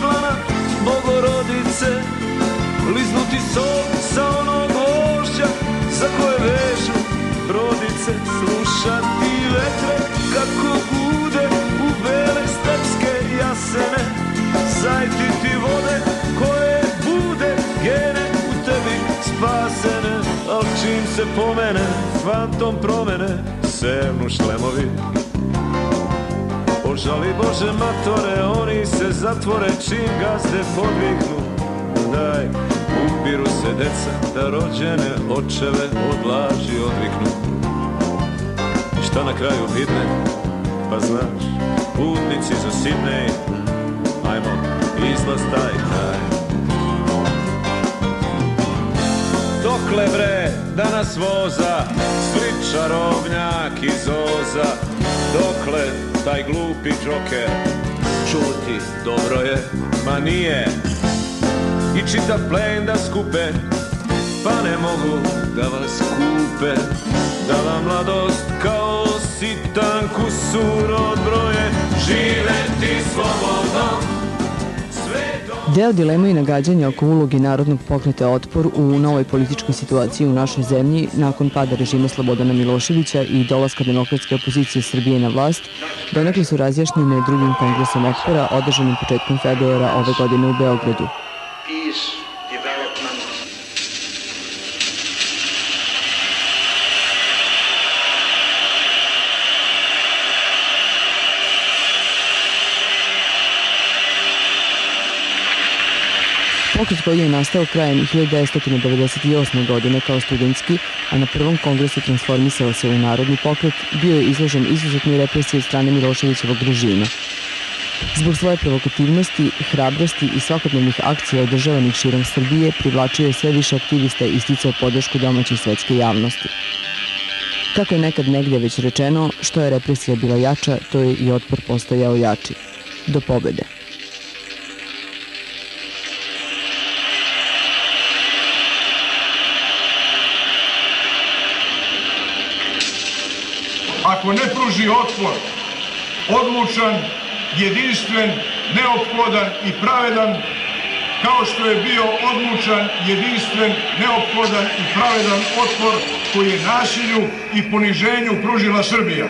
dlana Bogorodice, liznuti sok sa onog vošća za koje vežu rodice, slušati vetre kako gude u bele stepske jasene, zajtiti vode koje bude gene u tebi spasene, al čim se pomene fantom promene sevnu šlemovi. Ožali Bože matore, oni se zatvore čim gazde podvihnu. Daj, ubiru se deca da rođene očeve od laži odviknu. Šta na kraju vidne? Pa znaš, putnici za Sidnej, ajmo, izlaz taj. Dokle bre da nas voza svi čarovnjak iz Oza, dokle taj glupi džoker čuti, dobro je, ma nije, i čitav plen da skupe, pa ne mogu da vas kupe, da vam mladost kao sitan kusur odbroje, živeti slobodno. Deo dilema i nagađanja oko uloge Narodnog pokreta Otpor u novoj političkoj situaciji u našoj zemlji nakon pada režima Slobodana Miloševića i dolaska demokratske opozicije Srbije na vlast donekle su razjašnjene drugim kongresom Otpora održanim početkom februara ove godine u Beogradu. Pokret koji je nastao krajem 1998. godine kao studentski, a na prvom kongresu transformisao se u Narodni pokret, bio je izložen izuzetnoj represiji od strane Miloševićevog režima. Zbog svoje provokativnosti, hrabrosti i svakodnevnih akcija održavanih širom Srbije privlačio je sve više aktivista i isticao podršku domaće i svetske javnosti. Kako je nekad negdje već rečeno, što je represija bila jača, to je i otpor postojao jači. Do pobede. Ako ne pruži otpor, odlučan, jedinstven, neophodan i pravedan, kao što je bio odlučan, jedinstven, neophodan i pravedan otpor koji je nasilju i poniženju pružila Srbija.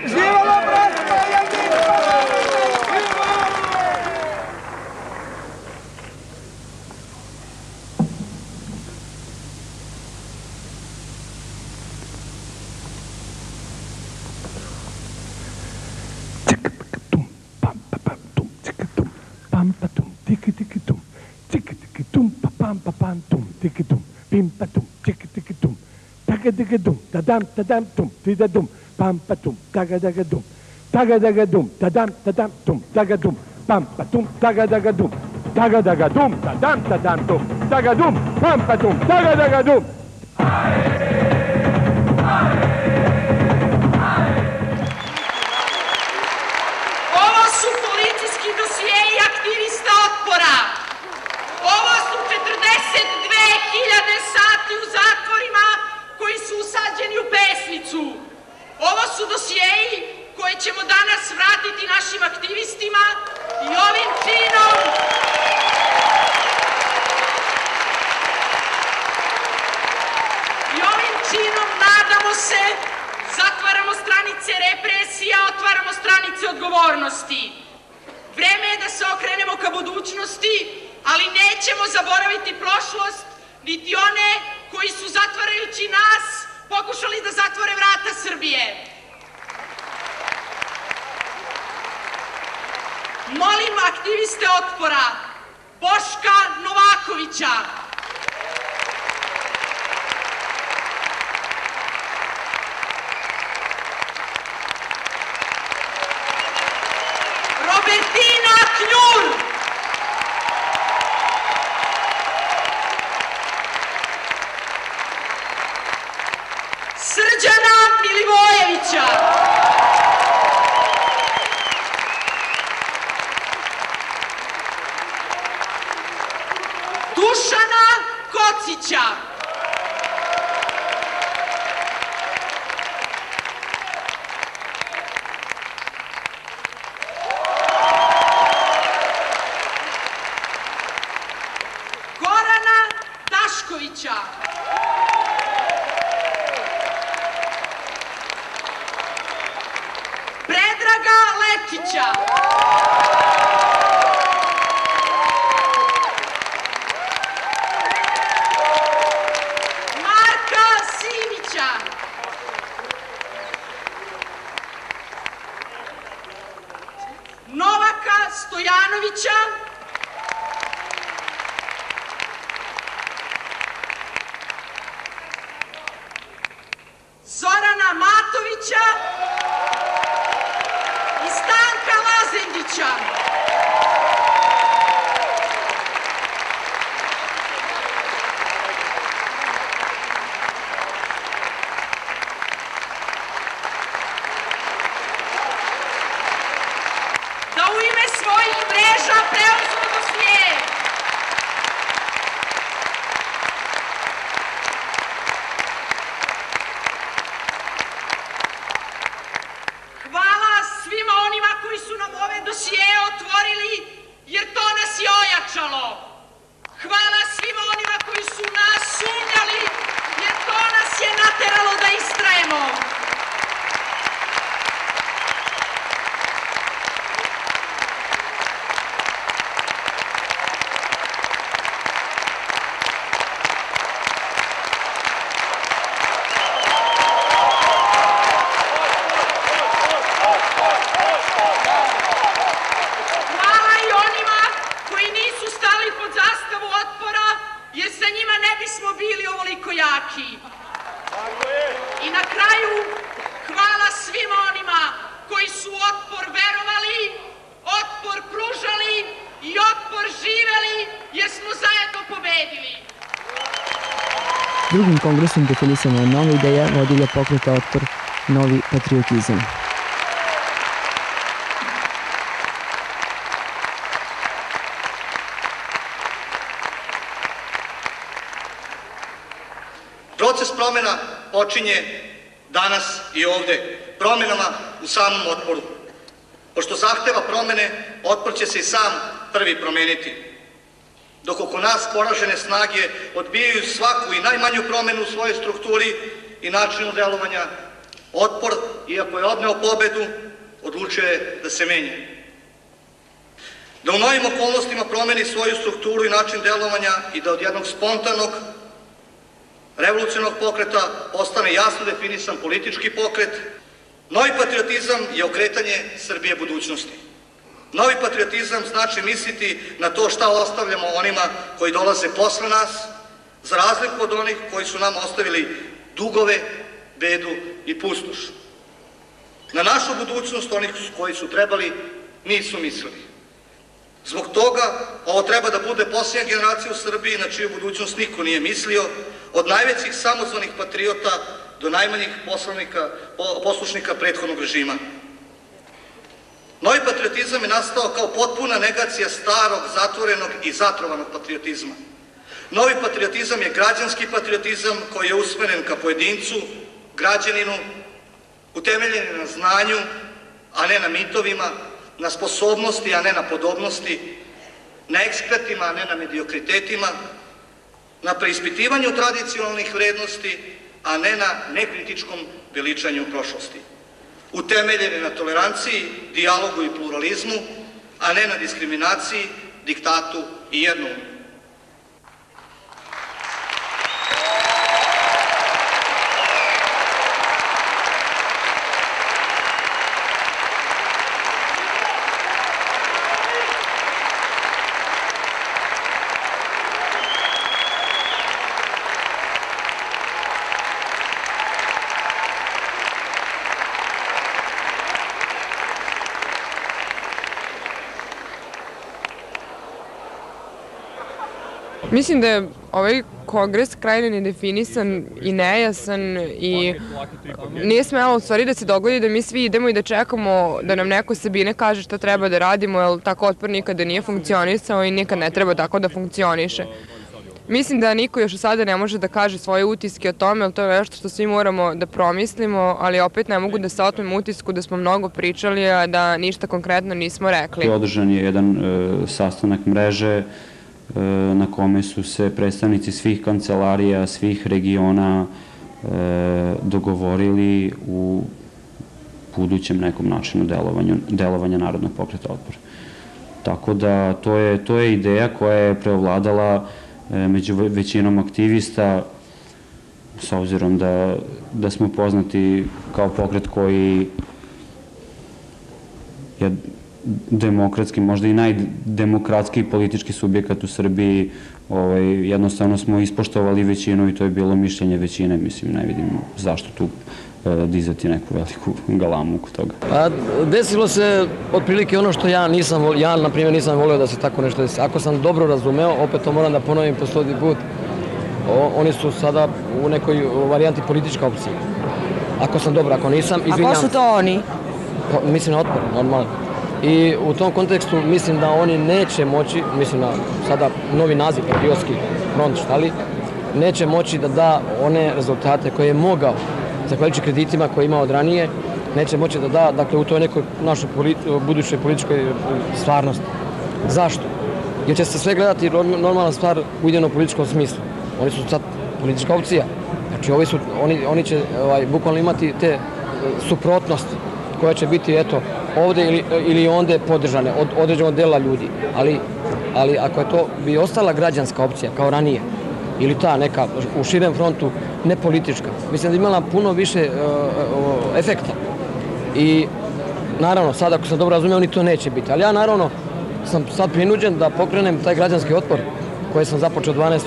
Živjela bratstva jedinstva! Tadam tadam tum tidadum pam patum tagadagadum tagadagadum tadam tadam tum tagadum pam patum tagadagadum tagadagadum tadam tadam tum tagadum pam patum tagadagadum. Ovo su policijski dosijei aktivista Otpora. Ovo su 42.000 sati u zatvorima koji su usađeni u pesnicu. Ovo su dosijei koje ćemo danas vratiti našim aktivistima i ovim činom nadamo se zatvaramo stranice represija, otvaramo stranice odgovornosti. Vreme je da se okrenemo ka budućnosti, ali nećemo zaboraviti prošlost, niti one koji su zatvarajući nas pokušali da zatvore vrata Srbije. Molim aktiviste Otpora, Boška Novakovića, Robertina Knjur, Srđana Milivojevića, Dušana Kocića, Matovića, Zorana Matovića i Stanka Lazendića. Da u ime svojih mreža preuzmu dosije. Hvala svima onima koji su nam ove dosije otvorili, jer to nas je ojačalo. Hvala svima onima koji su nas sumnjali, jer to nas je nateralo da istrajemo. Hvala i onima koji nisu stali pod zastavu otpora, jer sa njima ne bismo bili ovoliko jaki. I na kraju, hvala svima onima koji su otpor verovali, otpor pružali i otpor živeli, jer smo zajedno pobedili. Drugim kongresom definisana je nova ideja vodilja pokreta Otpor, novi patriotizam. Proces promjena počinje danas i ovde, promjenama u samom otporu. Pošto zahteva promjene, otpor će se i sam prvi promeniti. Dok oko nas poražene snage odbijaju svaku i najmanju promjenu u svojoj strukturi i načinu delovanja, otpor, iako je odneo pobedu, odlučuje da se menja. Da u novim okolnostima promeni svoju strukturu i način delovanja i da od jednog spontanog revolucionarnog pokreta postane jasno definisan politički pokret. Novi patriotizam je okretanje Srbije budućnosti. Novi patriotizam znači misliti na to šta ostavljamo onima koji dolaze posle nas, za razliku od onih koji su nam ostavili dugove, bedu i pustoš. Na našu budućnost onih koji su trebali nisu mislili. Zbog toga ovo treba da bude posljednja generacija u Srbiji na čiju budućnost niko nije mislio, od najvećih samozvanih patriota do najmanjih poslušnika prethodnog režima. Novi patriotizam je nastao kao potpuna negacija starog, zatvorenog i zatrovanog patriotizma. Novi patriotizam je građanski patriotizam koji je usmeren ka pojedincu, građaninu, utemeljen je na znanju, a ne na mitovima, na sposobnosti, a ne na podobnosti, na ekspertima, a ne na mediokritetima, na preispitivanju tradicionalnih vrednosti, a ne na nekritičkom veličanju prošlosti. Utemeljen je na toleranciji, dijalogu i pluralizmu, a ne na diskriminaciji, diktatu i jednoumlju. Mislim da je ovaj kongres krajnje nedefinisan i nejasan i nije smelo u stvari da se dogodi da mi svi idemo i da čekamo da nam neko Sabine kaže šta treba da radimo, jer tako otpor nikada nije funkcionisao i nikad ne treba tako da funkcioniše. Mislim da niko još sada ne može da kaže svoje utiske o tome, jer to je nešto što svi moramo da promislimo, ali opet ne mogu da se otmem utisku da smo mnogo pričali, a da ništa konkretno nismo rekli. Održan je jedan sastanak mreže na kome su se predstavnici svih kancelarija, svih regiona dogovorili u budućem nekom načinu delovanja Narodnog pokreta Otpor. Tako da to je ideja koja je preovladala među većinom aktivista, s obzirom da smo poznati kao pokret koji je demokratski, možda i najdemokratskiji politički subjekat u Srbiji, jednostavno smo ispoštovali većinu i to je bilo mišljenje većine, mislim, ne vidim zašto tu dizati neku veliku galamu oko toga. Desilo se otprilike ono što ja na primjer nisam volio da se tako nešto desi. Ako sam dobro razumeo, opet to moram da ponovim po 100. put, oni su sada u nekoj varijanti politička opcija. Ako sam dobro, ako nisam, izvinjam. A ko su to oni? Mislim na Otpor, normalno. I u tom kontekstu mislim da oni neće moći, mislim na sada novi naziv, Patriotski front, šta li, neće moći da da one rezultate koje je mogao, zahvaljujući kreditima koje je imao od ranije, neće moći da da, dakle, u toj nekoj našoj budućoj političkoj stvarnosti. Zašto? Jer će se sve gledati normalna stvar u idejnom političkom smislu. Oni su sad politička opcija. Znači, oni će bukvalno imati te suprotnosti koje će biti, eto, ovde ili onde podržane od određenog dela ljudi. Ali ako je to bi ostala građanska opcija, kao ranije, ili ta neka u širem frontu nepolitička, mislim da je imala puno više efekta. I naravno, sad ako sam dobro razumio, oni to neće biti. Ali ja naravno sam sad prinuđen da pokrenem taj građanski otpor koji sam započeo 12.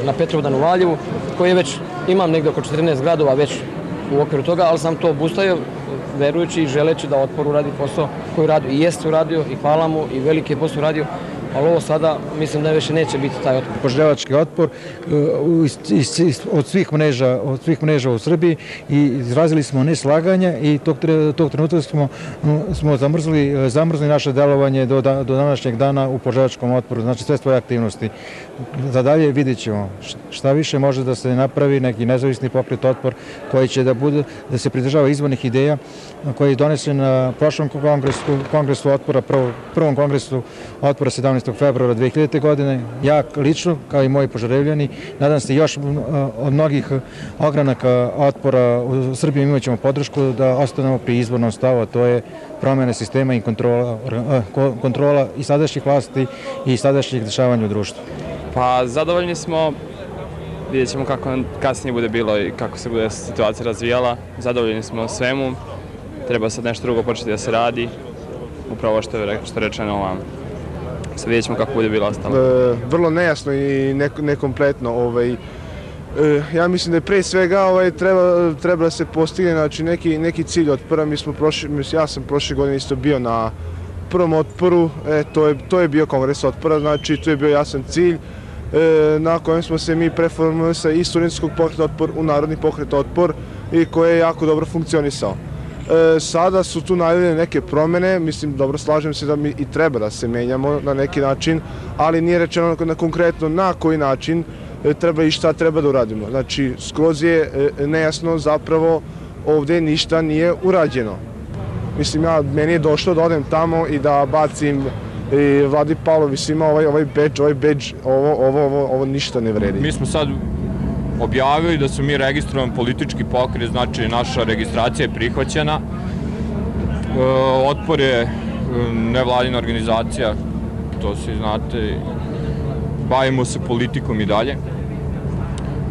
na Petrovdan u Valjevu, koji je već, imam negde oko 14 gradova već u okviru toga, ali sam to obustavio verujući i želeći da Otpor uradi posao koji radi i jeste uradio i hvala mu i veliki je posao uradio, ali ovo sada mislim da više neće biti taj otpor. Poželjački otpor od svih mreža u Srbiji i izrazili smo neslaganje i tog trenutka smo zamrzli naše delovanje do današnjeg dana u Poželjačkom otporu, znači sve svoje aktivnosti. Za dalje vidjet ćemo šta više može da se napravi neki nezavisni pokret Otpor koji će da se pridržava izvornih ideja koji je donesen na prošlom kongresu Otpora, prvom kongresu Otpora 17. februara 2000. godine. Ja lično, kao i moji Požarevljani, nadam se još od mnogih ogranaka Otpora u Srbiji imat ćemo podršku da ostanemo pri izbornom stavu, a to je promjena sistema i kontrola i sadašnjih vlasti i sadašnjih dešavanja u društvu. Pa zadovoljni smo, vidjet ćemo kako nam kasnije bude bilo i kako se bude situacija razvijala. Zadovoljni smo svemu, treba sad nešto drugo početi da se radi, upravo što je rečeno vam. Sad vidjet ćemo kako bude bilo ostalo. Vrlo nejasno i nekompletno. Ja mislim da je pre svega treba da se postigne neki cilj Otpora. Ja sam prošle godine isto bio na prvom Otporu, to je bio kongres Otpora, znači to je bio jasan cilj na kojem smo se mi preformulisali iz studentskog pokreta Otpor u narodni pokret Otpor i koji je jako dobro funkcionisao. Sada su tu najavljene neke promene, mislim, dobro, slažem se da mi i treba da se menjamo na neki način, ali nije rečeno konkretno na koji način treba i šta treba da uradimo. Znači, skroz je nejasno, zapravo ovde ništa nije urađeno. Mislim, meni je došlo da odem tamo i da bacim Vladi Pavlovi svima ovaj bedž, ovo ništa ne vredi. Mi smo sad objavili da su mi registrovan politički pokret, znači naša registracija je prihvaćena. Otpor je nevladina organizacija, to svi znate, bavimo se politikom i dalje.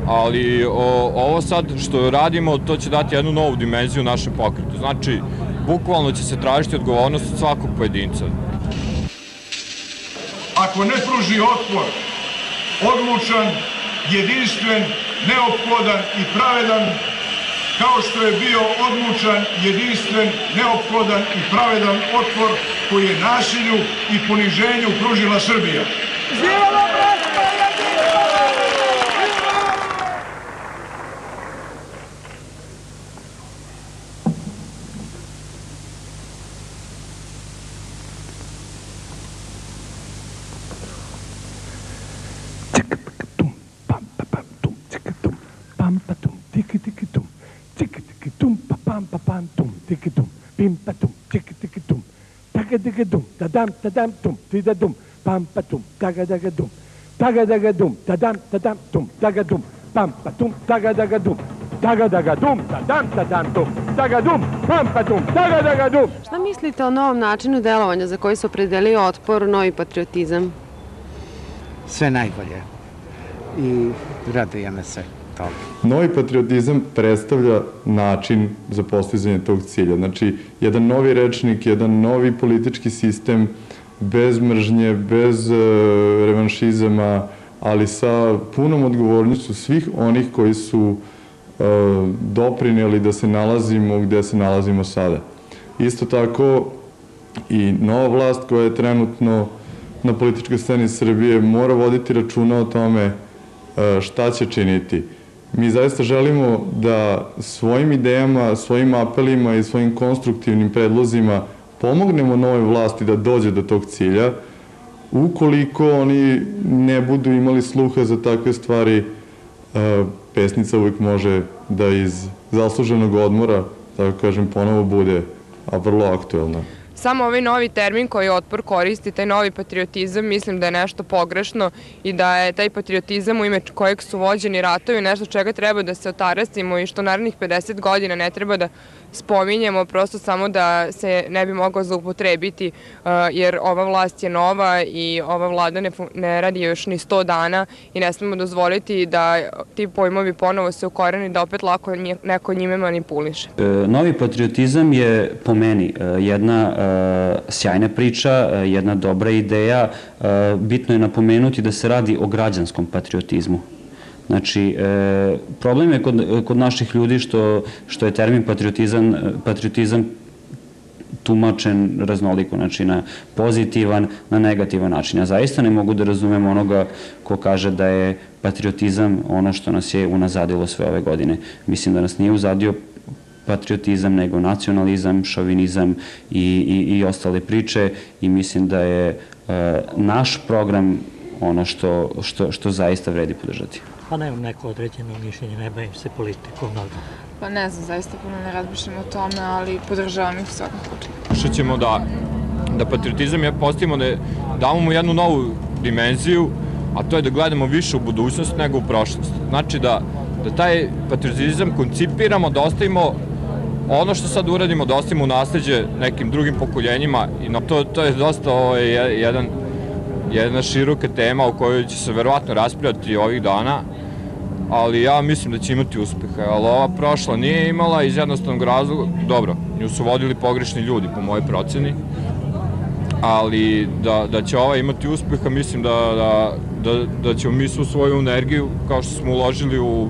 Ali ovo sad što radimo, to će dati jednu novu dimenziju našem pokretu. Znači, bukvalno će se tražiti odgovornost od svakog pojedinca. Ako ne pruži Otpor odlučan, jedinstven, neophodan i pravedan, kao što je bio odlučan, jedinstven, neophodan i pravedan otpor koji je nasilju i poniženju pružila Srbija. Živela bratska jedinstvo! Tadam tadam tum tidadum pam patum tagadum tagadum tadam tadam tum tagadum pam patum tagadum tadam tadam tum tagadum pam patum tagadum. Šta mislite o novom načinu delovanja za koji se opredelio Otpor, Novi patriotizam? Sve najbolje i raduje me se. Novi patriotizam predstavlja način za postizanje tog cilja. Znači, jedan novi rečnik, jedan novi politički sistem, bez mržnje, bez revanšizama, ali sa punom odgovornošću svih onih koji su doprineli da se nalazimo gde se nalazimo sada. Isto tako i nova vlast koja je trenutno na političkoj sceni Srbije mora voditi računa o tome šta će činiti. Mi zaista želimo da svojim idejama, svojim apelima i svojim konstruktivnim predlozima pomognemo novoj vlasti da dođe do tog cilja. Ukoliko oni ne budu imali sluha za takve stvari, pesnica uvijek može da iz zasluženog odmora, tako kažem, ponovo bude vrlo aktuelna. Samo ovaj novi termin koji Otpor koristi, taj novi patriotizam, mislim da je nešto pogrešno i da je taj patriotizam u ime kojeg su vođeni ratovi nešto čega treba da se otarasimo i što narednih 50 godina ne treba da spominjemo, prosto samo da se ne bi mogao zaupotrebiti, jer ova vlast je nova i ova vlada ne radi još ni 100 dana i ne smemo dozvoliti da ti pojmovi ponovo se ukoreni, da opet lako neko njime manipuliše. Novi patriotizam je po meni jedna sjajna priča, jedna dobra ideja. Bitno je napomenuti da se radi o građanskom patriotizmu. Znači, problem je kod naših ljudi što je termin patriotizam tumačen raznoliko, znači na pozitivan, na negativan način. Ja zaista ne mogu da razumem onoga ko kaže da je patriotizam ono što nas je unazadilo sve ove godine. Mislim da nas nije uzadio patriotizam, nego nacionalizam, šovinizam i ostale priče i mislim da je naš program ono što zaista vredi podržati. Pa nemam neko određeno mišljenje, ne bavim se politikom. Pa ne znam, zaista puno ne razmišljam o tome, ali podržavam ih u svakom slučaju. Što ćemo da patriotizam postavimo, da damo mu jednu novu dimenziju, a to je da gledamo više u budućnost nego u prošlost. Znači da taj patriotizam koncipiramo, da ostavimo ono što sad uradimo, da ostavimo u nasleđe nekim drugim pokoljenjima i to je dosta jedna široka tema o kojoj će se verovatno raspravljati ovih dana, ali ja mislim da će imati uspeha, ali ova prošla nije imala iz jednostavnog razloga, dobro, nju su vodili pogrešni ljudi po mojoj proceni, ali da će ova imati uspeha, mislim da ćemo mi svu svoju energiju, kao što smo uložili u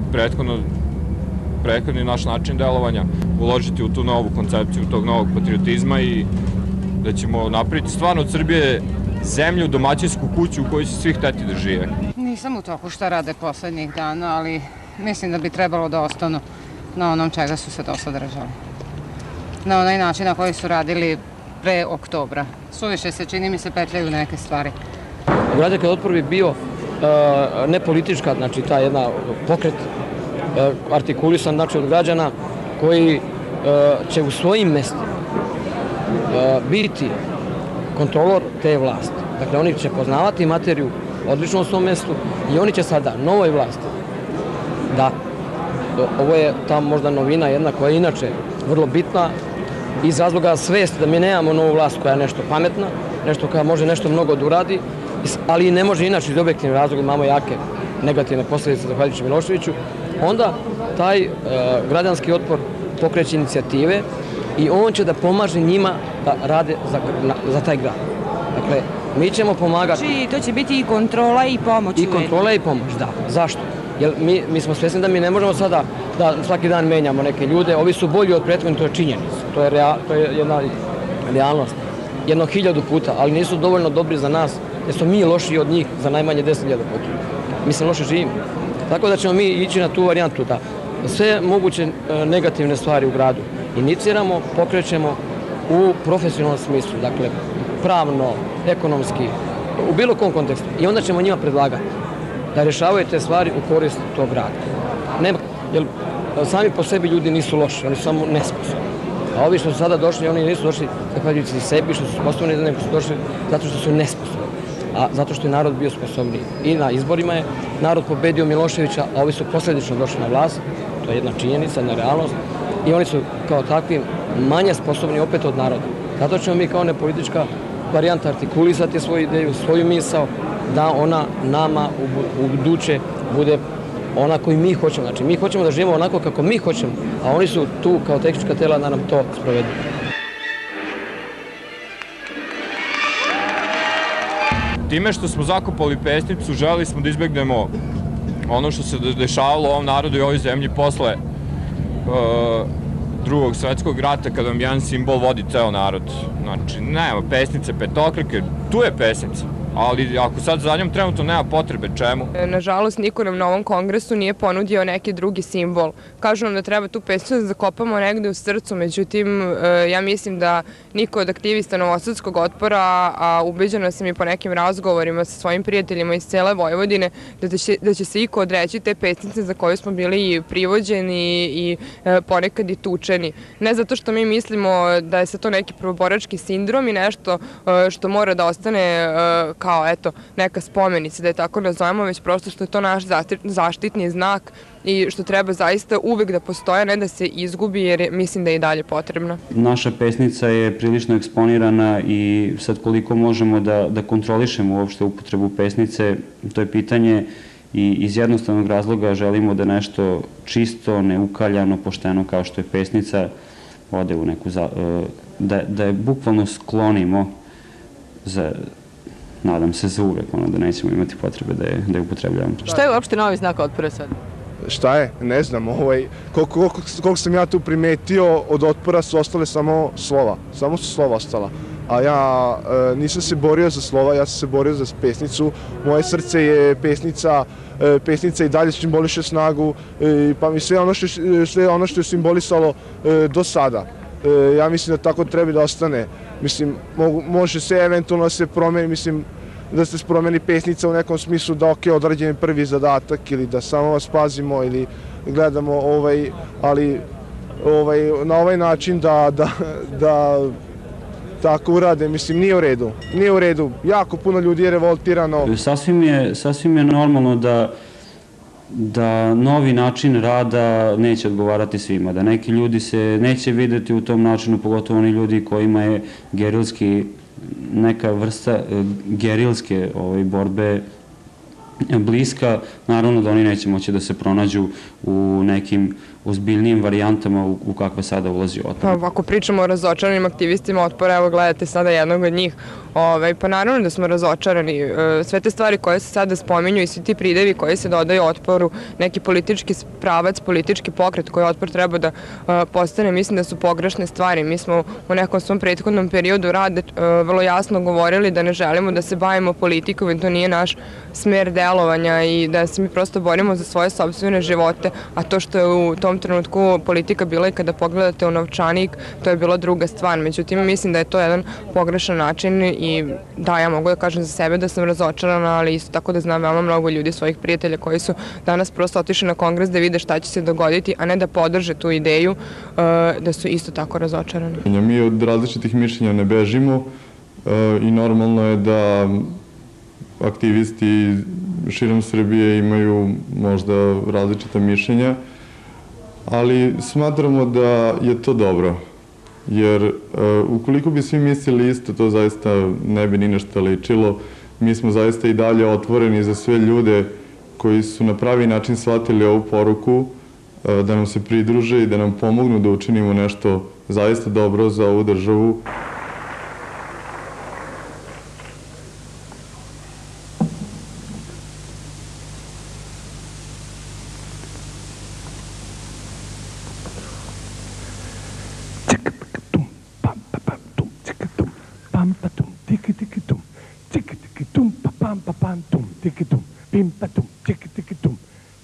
prethodni naš način delovanja, uložiti u tu novu koncepciju tog novog patriotizma i da ćemo napraviti stvarno od Srbije zemlju, domaćinsku kuću u kojoj će svi hteti da žive. Nisam u toku šta rade poslednjih dana, ali mislim da bi trebalo da ostanu na onom čega su se do sad držali. Na onaj način na koji su radili pre oktobra. Suviše se, čini mi se, petljaju neke stvari. Građanski otpor bi bio ne politička, znači ta jedna pokret artikulisan od građana koji će u svojim mestima biti kontrolor te vlasti. Dakle, oni će poznavati materiju odlično u svom mestu i oni će sada novoj vlasti ovo je ta možda novina jedna koja je inače vrlo bitna iz razloga svesti da mi nemamo novu vlast koja je nešto pametna, nešto koja može nešto mnogo da uradi, ali i ne može inače iz objektivnih razloga, imamo jake negativne posljedice zahvaljujući Miloševiću, onda taj građanski otpor pokreće inicijative i on će da pomaže njima da rade za taj grad. Dakle, mi ćemo pomagati. Znači, to će biti i kontrola i pomoć. I kontrola i pomoć, da. Zašto? Jer mi smo svjesni da mi ne možemo sada da svaki dan menjamo neke ljude, ovi su bolji od prethodnih, to je činjenica. To je jedna realnost. 1000 puta, ali nisu dovoljno dobri za nas, jer smo mi lošiji od njih za najmanje 10.000 puta. Mi se loše živimo. Tako da ćemo mi ići na tu varijantu da sve moguće negativne stvari u gradu iniciramo, pokrećemo u profesionalnom smislu, dakle pravno, ekonomski, u bilo kom kontekstu. I onda ćemo njima predlagati da rješavaju te stvari u korist tog grada. Jer sami po sebi ljudi nisu loši, oni su samo nesposobni. A ovi što su sada došli, oni nisu došli zahvaljujući sebi što su sposobni, nego su došli zato što su nesposobni. A zato što je narod bio sposobniji. I na izborima je narod pobedio Miloševića, a ovi su posljedično došli na vlast. To je jedna činjenica, jedna realnost. I oni su kao takvi manje sposobni opet od naroda. Zato ćemo mi kao nepolitička varijanta artikulisati svoju ideju, svoju misao, da ona nama u buduće bude onako i mi hoćemo. Znači, mi hoćemo da živimo onako kako mi hoćemo, a oni su tu kao tehnička tela da nam to sprovedu. Time što smo zakopali pesnicu, želeli smo da izbegnemo ono što se dešavalo u ovom narodu i ovoj zemlji posle Drugog svetskog rata, kada vam jedan simbol vodi ceo narod. Znači, nema pesnice, petokrake, tu je pesnica, ali ako sad za njom trenutno nema potrebe, čemu? Nažalost, niko nam na ovom kongresu nije ponudio neki drugi simbol. Kažu nam da treba tu pesnicu da zakopamo negde u srcu, međutim, ja mislim da niko od aktivista Novosadskog otpora, a ubeđena sam i po nekim razgovorima sa svojim prijateljima iz cele Vojvodine, da će se iko odreći te pesnice za koju smo bili privođeni i ponekad i tučeni. Ne zato što mi mislimo da je to neki prvoborački sindrom i nešto što mora da ostane kao neka spomenica, da je tako nazovemo, već prosto što je to naš zaštitni znak i što treba zaista uvek da postoje, ne da se izgubi, jer mislim da je i dalje potrebna. Naša pesnica je prilično eksponirana i sad koliko možemo da kontrolišemo uopšte upotrebu pesnice, to je pitanje i iz jednostavnog razloga želimo da nešto čisto, neukaljano, pošteno kao što je pesnica ode u neku, da je bukvalno sklonimo nadam se za uvek, da nećemo imati potrebe da je upotrebljavamo. Šta je uopšte novi znak otpora sad? Šta je? Ne znam. Koliko sam ja tu primetio, od otpora su ostale samo slova. Samo su slova ostala. A ja nisam se borio za slova, ja sam se borio za pesnicu. Moje srce je pesnica, pesnica i dalje simboliše snagu, pa mi sve ono što je simbolisalo do sada. Ja mislim da tako treba da ostane. Mislim, može se eventualno da se promeni, mislim, da se promeni pesnica u nekom smislu da odrađen je prvi zadatak ili da samo vas pazimo ili gledamo, ali na ovaj način da tako urade, mislim, nije u redu. Nije u redu. Jako puno ljudi je revoltirano. Sasvim je normalno da novi način rada neće odgovarati svima, da neki ljudi se neće videti u tom načinu, pogotovo oni ljudi kojima je gerilski, neka vrsta gerilske borbe bliska, naravno da oni neće moći da se pronađu u nekim ozbiljnijim varijantama u kakve sada ulazi otpor. Ako pričamo o razočaranim aktivistima otpora, evo gledate sada jednog od njih, pa naravno da smo razočarani. Sve te stvari koje se sada spominju i svi ti pridevi koji se dodaju otporu, neki politički pravac, politički pokret koji otpor treba da postane, mislim da su pogrešne stvari. Mi smo u nekom svom prethodnom periodu rada vrlo jasno govorili da ne želimo da se bavimo politikom, jer to nije naš smer delovanja i da se mi prosto borimo za svoje sopstvene živote, a to što je u tom trenutku politika bila i kada pogledate u novčanik, to je bila druga stvar. Međutim, mislim da je to jedan pogrešan način i da, ja mogu da kažem za sebe da sam razočarana, ali isto tako da znam veoma mnogo ljudi, svojih prijatelja koji su danas prosto otišli na kongres da vide šta će se dogoditi, a ne da podrže tu ideju, da su isto tako razočarani. Mi od različitih mišljenja ne bežimo i normalno je da aktivisti širom Srbije imaju možda različita mišljenja, ali smatramo da je to dobro, jer ukoliko bi svi mislili isto, to zaista ne bi ni nešto ličilo. Mi smo zaista i dalje otvoreni za sve ljude koji su na pravi način shvatili ovu poruku, da nam se pridruže i da nam pomognu da učinimo nešto zaista dobro za ovu državu.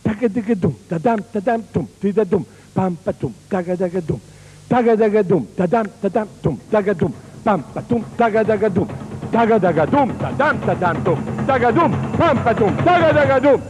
Taga-daga-dum, tadam-tadam-tum, tidadum, pam-patum, taga-daga-dum, taga-daga-dum, tadam-tadam-tum, taga-dum, pam-patum, taga-daga-dum, taga-daga-dum, tadam-tadam-tum, taga-dum, pam-patum, taga-daga-dum.